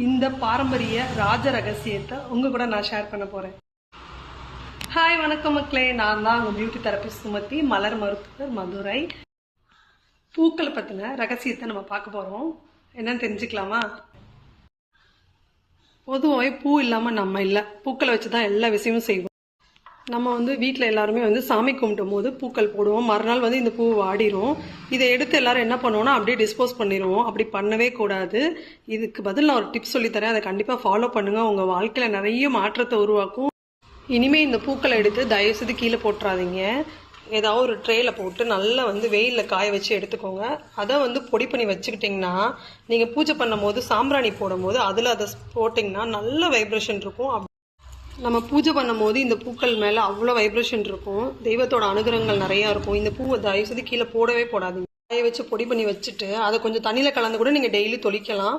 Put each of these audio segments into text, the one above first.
இந்த பாரம்பரிய ராஜ ரகசியத்தை உங்க கூட நான் ஷேர் பண்ண போறேன். ஹாய், வணக்கம் மக்களே. நான் தான் உங்க பியூட்டி தெரபிஸ்ட் சுமதி, மலர் மருத்துவர், மதுரை. பூக்களை பத்தின ரகசியத்தை நம்ம பார்க்க போறோம். என்னன்னு தெரிஞ்சுக்கலாமா? பொதுவாகவே பூ இல்லாம நம்ம இல்லை. பூக்களை வச்சுதான் எல்லா விஷயமும் செய்வோம். நம்ம வீட்டில் எல்லாருமே சாமி கும்பிட்டும் போது பூக்கள் போடுவோம். மறுநாள் இந்த பூ வாடிரும். இதை எடுத்து எல்லாரும் என்ன பண்ணுவோம்னா அப்படியே டிஸ்போஸ் பண்ணிடுவோம். அப்படி பண்ணவே கூடாது. இதுக்கு பதில் நான் ஒரு டிப்ஸ் சொல்லித்தரேன். அதை கண்டிப்பாக ஃபாலோ பண்ணுங்க. உங்கள் வாழ்க்கையில் நிறைய மாற்றத்தை உருவாக்கும். இனிமேல் இந்த பூக்களை எடுத்து தயவுசெய்து கீழே போட்டுறாதீங்க. ஏதாவது ஒரு ட்ரேயில் போட்டு நல்லா வெயிலில் காய வச்சு எடுத்துக்கோங்க. அதை பொடி பண்ணி வச்சுக்கிட்டிங்கன்னா நீங்கள் பூஜை பண்ணும் போது சாம்பிராணி போடும் போது அதில் அதை போட்டிங்கன்னா நல்ல வைப்ரேஷன் இருக்கும். நம்ம பூஜை பண்ணும் போது இந்த பூக்கள் மேலே அவ்வளோ வைப்ரேஷன் இருக்கும். தெய்வத்தோட அனுகிரகங்கள் நிறையா இருக்கும். இந்த பூவை தயவுசெய்து கீழே போடவே போடாதீங்க. காய வச்சு பொடி பண்ணி வச்சுட்டு அதை கொஞ்சம் தண்ணியில் கலந்து கூட நீங்கள் டெய்லி தொளிக்கலாம்.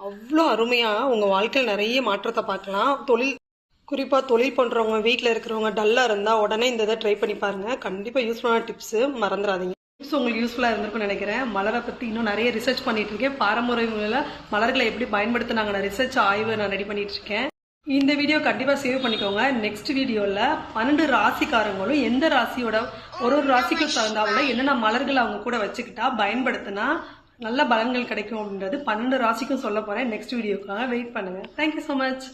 அவ்வளோ அருமையாக உங்கள் வாழ்க்கையில் நிறைய மாற்றத்தை பார்க்கலாம். குறிப்பாக தொழில் பண்ணுறவங்க, வீட்டில் இருக்கிறவங்க டல்லாக இருந்தால் உடனே இந்த இதை ட்ரை பண்ணி பாருங்கள். கண்டிப்பாக யூஸ்ஃபுல்லான டிப்ஸு, மறந்துடாதீங்க. டிப்ஸ் உங்களுக்கு யூஸ்ஃபுல்லாக இருந்திருக்கும்னு நினைக்கிறேன். மலரை பற்றி இன்னும் நிறைய ரிசர்ச் பண்ணிட்டு இருக்கேன். பாரம்பரிய முறையில் மலர்களை எப்படி பயன்படுத்தினாங்க நான் ரிசர்ச் ஆய்வு நான் ரெடி பண்ணிட்டு இருக்கேன். இந்த வீடியோ கண்டிப்பாக சேவ் பண்ணிக்கோங்க. நெக்ஸ்ட் வீடியோவில் 12 ராசிக்காரங்களும் எந்த ராசியோட ஒரு ராசிக்கு தகுந்தாவில் என்னென்ன மலர்கள் அவங்க கூட வச்சுக்கிட்டா பயன்படுத்தினா நல்ல பலன்கள் கிடைக்கும் அப்படின்றது 12 ராசிக்கும் சொல்ல போகிறேன். நெக்ஸ்ட் வீடியோக்காக வெயிட் பண்ணுங்கள். Thank you so much.